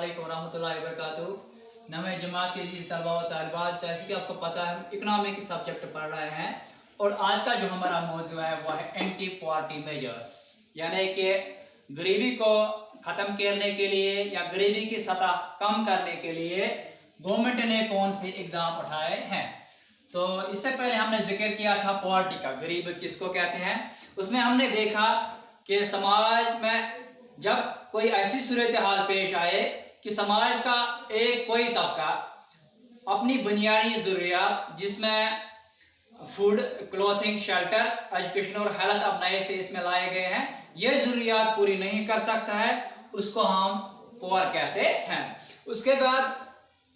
अस्सलामुअलैकुम रहमतुल्लाहि व बरकातुहू। नवे जमात के अजीज़ तलबा व तालिबात, जैसे कि आपको पता है हम इकनॉमिक सब्जेक्ट पढ़ रहे हैं और आज का जो हमारा मौजू है वह है एंटी पॉवर्टी मेजर्स, यानी कि गरीबी को ख़त्म करने के लिए या गरीबी की सतह कम करने के लिए गवर्नमेंट ने कौन से इकदाम उठाए हैं। तो इससे पहले हमने जिक्र किया था पॉवर्टी का, गरीब किसको कहते हैं। उसमें हमने देखा कि समाज में जब कोई ऐसी सूरत हाल पेश आए कि समाज का एक कोई तबका अपनी बुनियादी ज़रूरियात जिसमें फूड, क्लोथिंग, शेल्टर, एजुकेशन और हेल्थ अब नए से इसमें लाए गए हैं, ये ज़रूरियात पूरी नहीं कर सकता है, उसको हम पुअर कहते हैं। उसके बाद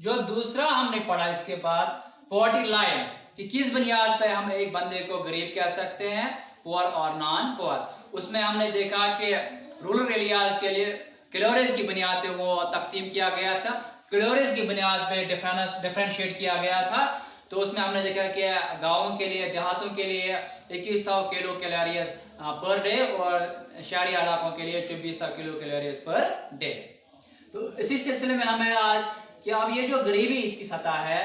जो दूसरा हमने पढ़ा, इसके बाद पॉवर्टी लाइन कि किस बुनियाद पे हम एक बंदे को गरीब कह सकते हैं, पुअर और नॉन पुअर। उसमें हमने देखा कि रूरल एरियाज के लिए कैलोरीज की बुनियाद पे वो तकसीम किया गया था, कैलोरीज की बुनियाद पे डिफरेंशिएट किया गया था। तो उसमें हमने देखा कि गाँवों के लिए, देहातों के लिए 2100 किलो कैलोरीज पर डे और शहरी इलाकों के लिए 2400 किलो कैलोरीज पर डे। तो इसी सिलसिले में हमें आज कि अब ये जो गरीबी इसकी सतह है,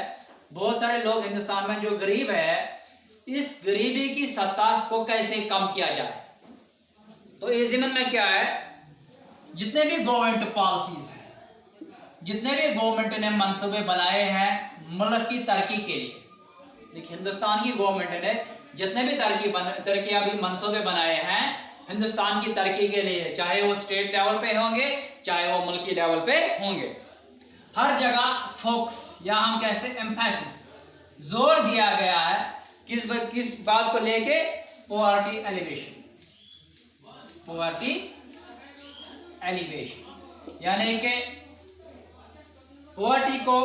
बहुत सारे लोग हिंदुस्तान में जो गरीब है, इस गरीबी की सतह को कैसे कम किया जाए। तो इस ज़िम्मन में क्या है, जितने भी गवर्नमेंट पॉलिसीज हैं, जितने भी गवर्नमेंट ने मंसूबे बनाए हैं मुल्क की तरक्की के लिए, देखिए हिंदुस्तान की गवर्नमेंट ने जितने भी तरक्याबी मंसूबे बनाए हैं हिंदुस्तान की तरक्की के लिए, चाहे वो स्टेट लेवल पे होंगे चाहे वो मुल्की लेवल पे होंगे, हर जगह फोकस या हम कैसे एम्फेसिस जोर दिया गया है किस बात को लेके, पॉवर्टी एलिवेशन। पॉवर्टी एलिवेशन यानी कि पॉवर्टी को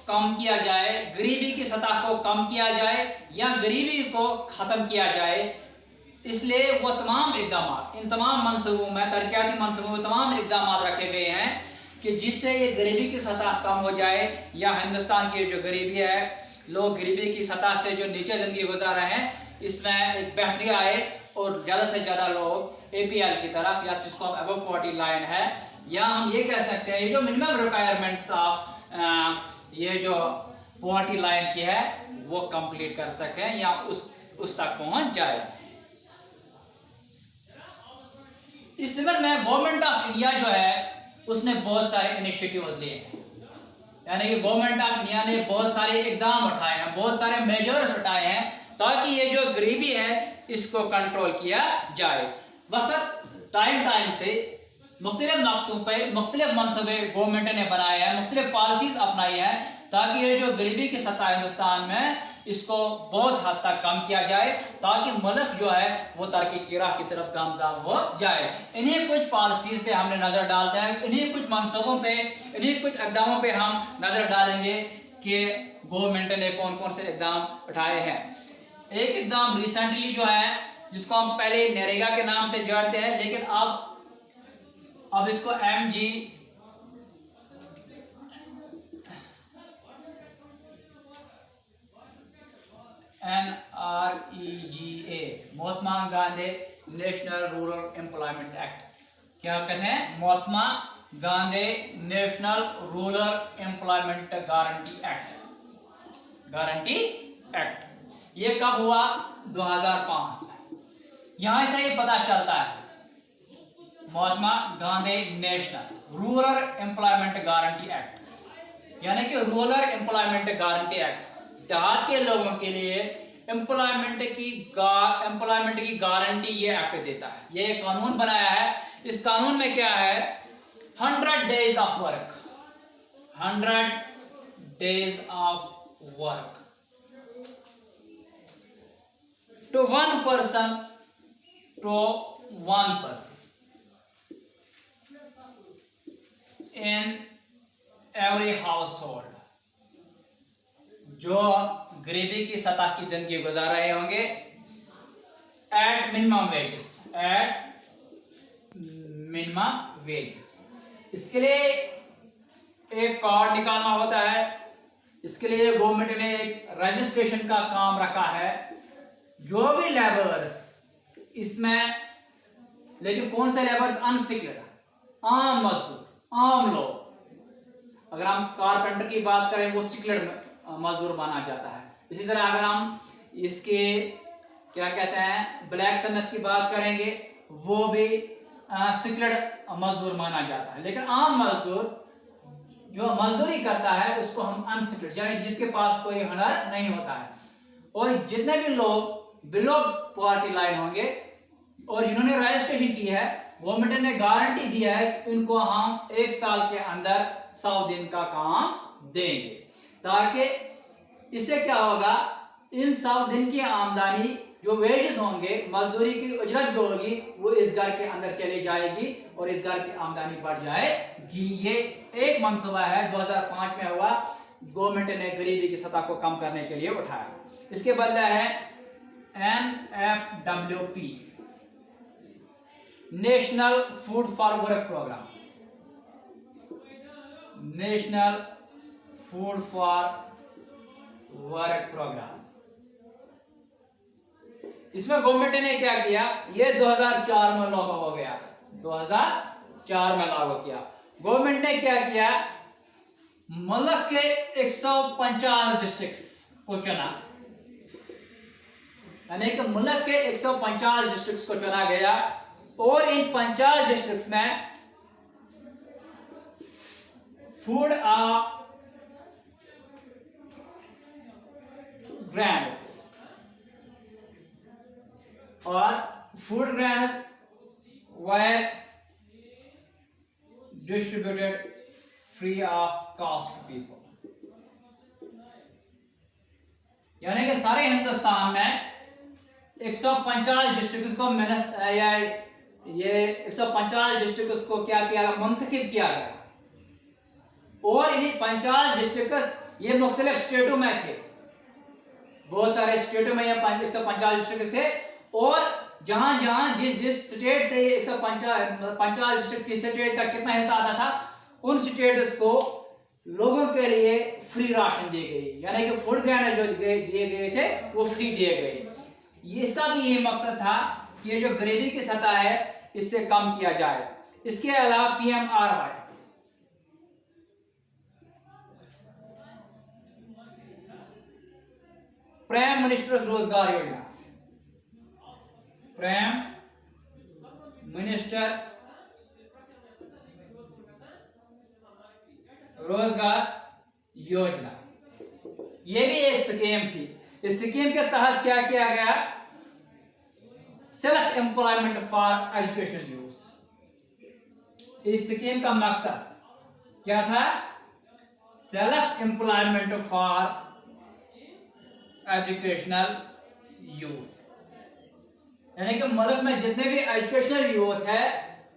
कम किया जाए, गरीबी की सतह को कम किया जाए या गरीबी को खत्म किया जाए। इसलिए वो तमाम इकदाम, इन तमाम मंसूबों में, तरक्याती मंसूबों में तमाम इकदाम रखे गए हैं कि जिससे ये गरीबी की सतह कम हो जाए या हिंदुस्तान की जो गरीबी है, लोग गरीबी की सतह से जो नीचे जिंदगी गुजार रहे हैं, इसमें एक बेहतरी आए और ज़्यादा से ज़्यादा लोग APL की तरफ, या जिसको हम अबव पॉवर्टी लाइन है, या हम ये कह सकते हैं ये जो मिनिमम रिक्वायरमेंट्स ऑफ ये जो पॉवर्टी लाइन की है वो कंप्लीट कर सकें या उस तक पहुंच जाए। इस समय में गवर्नमेंट ऑफ इंडिया जो है उसने बहुत सारे इनिशिएटिव्स लिए हैं, यानी कि गवर्नमेंट ऑफ इंडिया ने बहुत सारे इकदाम उठाए हैं, बहुत सारे मेजर्स उठाए हैं ताकि ये जो गरीबी है इसको कंट्रोल किया जाए। वक्त टाइम से मुख्तलिफ नक्तों पर मुख्तलिफ मनसूबे गवर्नमेंट ने बनाए हैं, मुख्तलिफ पॉलिसीज अपनाई हैं ताकि ये जो गरीबी की सतह हिंदुस्तान में इसको बहुत हद तक कम किया जाए, ताकि मुल्क जो है वो तरक्की की राह की तरफ गामज़ाब हो जाए। इन्हीं कुछ पॉलिसीज पे हमने नज़र डालते हैं, इन्हीं कुछ मनसूबों पे, इन्हीं कुछ इकदामों पे हम नज़र डालेंगे कि गवर्नमेंट ने कौन कौन से इकदाम उठाए हैं। एक इकदाम रिसेंटली जो है, जिसको हम पहले नरेगा के नाम से जानते हैं, लेकिन अब इसको NREGA, Mahatma Gandhi national rural employment act, क्या कहें, Mahatma Gandhi national rural employment guarantee act. ये कब हुआ? 2005 में। यहां से ही पता चलता है Mahatma Gandhi national rural employment guarantee act, यानी कि रूरल एम्प्लॉयमेंट गारंटी एक्ट देहात के लोगों के लिए एम्प्लॉयमेंट की गारंटी ये एक्ट देता है। ये एक कानून बनाया है। इस कानून में क्या है, 100 days of work, 100 days of work to one person in every household, जो गरीबी की सतह की जिंदगी गुजार रहे होंगे, एट मिनिमम वेजेस। इसके लिए एक कार्ड निकालना होता है। इसके लिए गवर्नमेंट ने एक रजिस्ट्रेशन का काम रखा है। जो भी लेबर्स इसमें, लेकिन कौन से लेबर्स? अनस्किल्ड, आम मजदूर, आम लोग, अगर हम कारपेंटर की बात करें वो स्किल्ड मजदूर माना जाता है। इसी तरह अगर हम इसके क्या कहते हैं ब्लैक सनत की बात करेंगे वो भी स्किल्ड मजदूर माना जाता है। लेकिन आम मजदूर जो मजदूरी करता है उसको हम अनस्किल्ड यानी जिसके पास कोई हुनर नहीं होता है। और जितने भी लोग बिलो पॉवर्टी लाइन होंगे और जिन्होंने रजिस्ट्रेशन की है गवर्नमेंट ने गारंटी दिया है इनको हम 1 साल के अंदर 100 दिन का काम देंगे, ताकि इससे क्या होगा इन 100 दिन की आमदनी जो वेजेस होंगे मजदूरी की उजरत जो होगी वो इस घर के अंदर चली जाएगी और इस घर की आमदनी बढ़ जाएगी। ये एक मनसूबा है 2005 में हुआ, गवर्नमेंट ने गरीबी की सतह को कम करने के लिए उठाया। इसके बदला है NFWP national food for work programme, national food for work programme. इसमें गवर्नमेंट ने क्या किया, ये 2004 में लागू हो गया, 2004 में लागू किया। गवर्नमेंट ने क्या किया, मुल्क के 150 डिस्ट्रिक्ट्स को चुना, यानी कि मुल्क के 150 डिस्ट्रिक्ट्स को चुना गया और इन 50 डिस्ट्रिक्ट्स में फूड ग्रेन्स और food grains were distributed free of cost to people। यानी कि सारे हिंदुस्तान में 150 डिस्ट्रिक्ट्स को मेहनत या ये 150 डिस्ट्रिक्ट्स को क्या किया मुंतखब किया गया और इन 50 डिस्ट्रिक्ट्स ये मुख्तलिफ स्टेटों में थे, बहुत सारे स्टेटों में ये 150 डिस्ट्रिक्ट्स थे और जहां जहां जिस स्टेट से 150 डिस्ट्रिक्ट की स्टेट का कितना हिस्सा आता था उन स्टेट्स को लोगों के लिए फ्री राशन दिए गए, यानी कि फूड ग्रेन जो दिए गए थे वो फ्री दिए गए। इसका भी यही मकसद था कि ये जो गरीबी की सतह है इससे कम किया जाए। इसके अलावा PMRY प्राइम मिनिस्टर रोजगार योजना, प्राइम मिनिस्टर रोजगार योजना, ये भी एक स्कीम थी। इस स्कीम के तहत क्या किया गया, self employment for educational use. इस स्कीम का मकसद क्या था, self employment for educational youth, यानी कि मुल्क में जितने भी एजुकेशनल यूथ है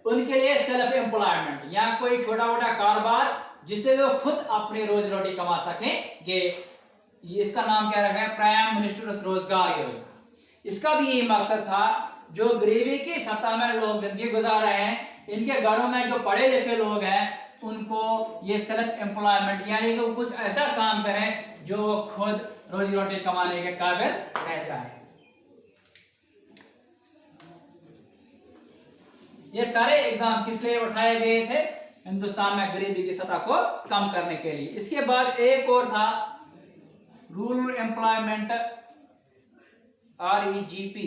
उनके लिए सेल्फ एम्प्लॉयमेंट या कोई छोटा मोटा कारोबार जिससे वो खुद अपनी रोजी रोटी कमा सकेंगे। इसका नाम क्या रखा है, प्राइम मिनिस्टर रोजगार योजना। इसका भी यही मकसद था जो गरीबी की सतह में लोग जिंदगी गुजार रहे हैं, इनके घरों में जो पढ़े लिखे लोग हैं उनको ये सेल्फ एम्प्लॉयमेंट यानी कि कुछ ऐसा काम करें जो खुद रोजी रोटी कमाने के काबिल रह जाए। ये सारे इकदाम किस लिए उठाए गए थे, हिंदुस्तान में गरीबी की सतह को कम करने के लिए। इसके बाद एक और था rural employment REGP,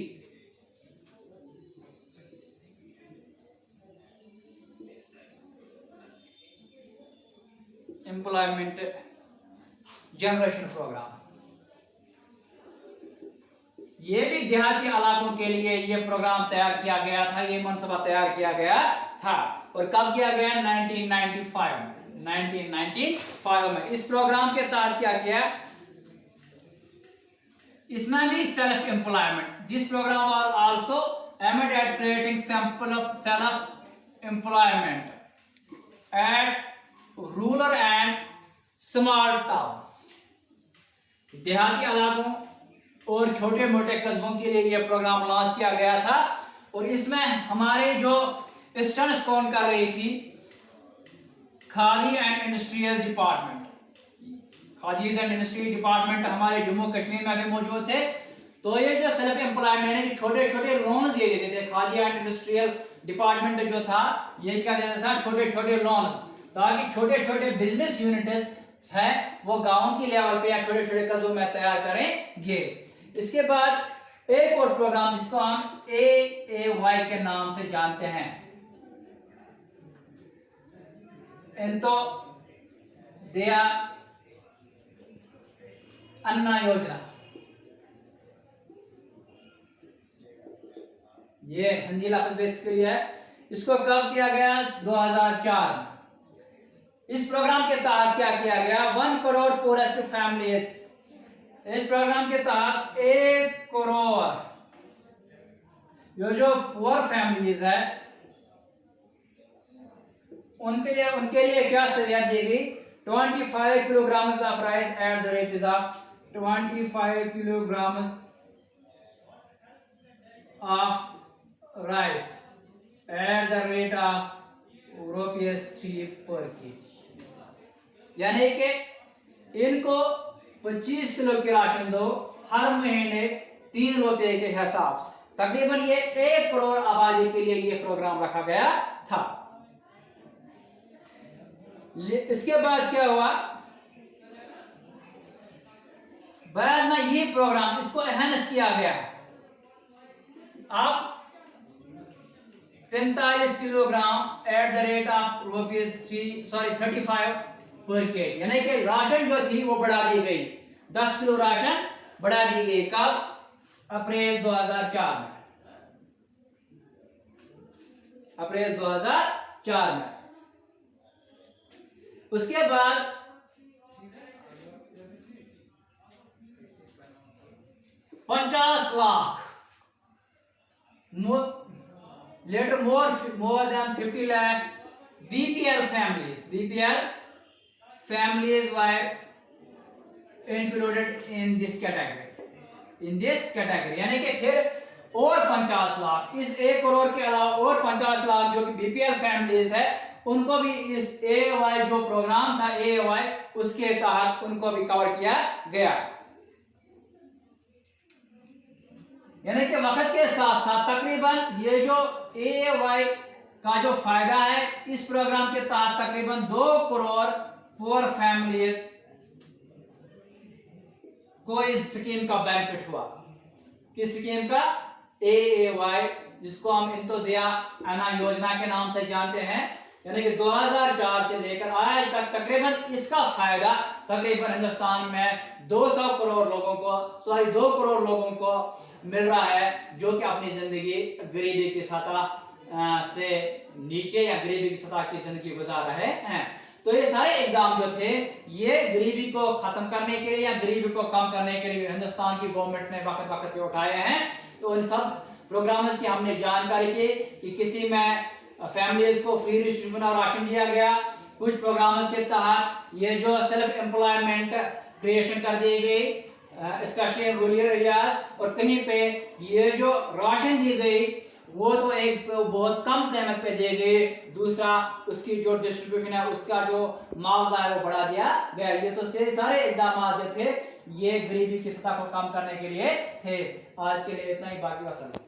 employment generation programme. ये भी देहाती इलाकों के लिए ये प्रोग्राम तैयार किया गया था, ये मनसूबा तैयार किया गया था। और कब किया गया, 1995 में। इस प्रोग्राम के तहत क्या किया, इसमें भी self employment. This programme was also aimed at creating self employment at rural and small towns। देहाती इलाकों और छोटे मोटे कस्बों के लिए यह प्रोग्राम लॉन्च किया गया था। और इसमें हमारे जो स्टंट्स कौन कर रही थी, khadi and industrial department. Khadi and industry department हमारे जम्मू कश्मीर में भी मौजूद थे। तो ये जो सेल्फ एम्प्लॉयमेंट है छोटे छोटे लोन्स ये देते थे। खादी एंड इंडस्ट्रियल डिपार्टमेंट जो था ये क्या देता था, छोटे छोटे लोन्स ताकि छोटे छोटे बिजनेस यूनिट्स है वो गांव की लेवल पे या छोटे छोटे कस्बों में तैयार करेंगे। इसके बाद एक और प्रोग्राम जिसको हम AAY के नाम से जानते हैं, अंत्योदय अन्न योजना। ये हिंदी लफ्ज बेसिकली है। इसको कब किया गया? 2004 में। इस प्रोग्राम के तहत क्या किया गया? 1 करोड़ पुअरेस्ट फैमिलीज, इस प्रोग्राम के तहत 1 करोड़ जो पुअर फैमिलीज है उनके लिए क्या सुविधा दी गई? 25 kilogram of rice at the rate of 25 kilogram of rice at the rate of ₹3 पर केजी। यानी कि इनको 25 किलो की राशन दो हर महीने ₹3 के हिसाब से। तकरीबन ये 1 करोड़ आबादी के लिए ये प्रोग्राम रखा गया था। इसके बाद क्या हुआ? बाद में ये प्रोग्राम इसको एनहांस किया गया। अब 45 kilogram at the rate of ₹35 पर केजी, यानी कि राशन जो थी वो बढ़ा दी गई। 10 किलो राशन बढ़ा दी गई। कब? अप्रैल 2004 में। अप्रैल 2004 में। उसके बाद 50 lakh later more than 50 lakh BPL families were included in this category यानी कि फिर और 50 लाख, इस 1 करोड़ के अलावा और 50 लाख जो कि BPL फैमिलीज है उनको भी इस AAY जो प्रोग्राम था AAY उसके तहत उनको भी कवर किया गया। यानी कि वक्त के साथ साथ तकरीबन ये जो AAY का जो फायदा है इस प्रोग्राम के तहत तकरीबन 2 करोड़ पुअर फैमिलीज को इस स्कीम का बेनिफिट हुआ। किस स्कीम का? AAY, जिसको हम अंत्योदय अन्न योजना के नाम से जानते हैं। यानी कि 2004 से लेकर आज तक तकरीबन इसका फायदा तकरीबन हिंदुस्तान में 2 करोड़ लोगों को मिल रहा है, जो कि अपनी जिंदगी गरीबी की सतह से नीचे या गरीबी की सतह की जिंदगी गुजार रहे हैं। तो ये सारे इकदाम जो थे ये गरीबी को खत्म करने के लिए या गरीबी को कम करने के लिए हिंदुस्तान की गवर्नमेंट ने वक्त वक्त पे उठाए हैं। तो इन सब प्रोग्राम्स की हमने जानकारी की कि किसी में फैमिलीज को फ्री राशन दिया गया, कुछ प्रोग्राम्स के तहत ये जो सेल्फ एम्प्लॉयमेंट क्रिएशन कर दी गई स्पेशली रूरल एरियाज, और कहीं पे ये जो राशन दी गई वो तो एक बहुत कम कीमत पे दी गई, दूसरा उसकी जो डिस्ट्रीब्यूशन है उसका जो मुआवजा है वो बढ़ा दिया गया। ये तो सारे इकदाम जो थे ये गरीबी की सतह को कम करने के लिए थे। आज के लिए इतना ही, बाकी वसल्लम।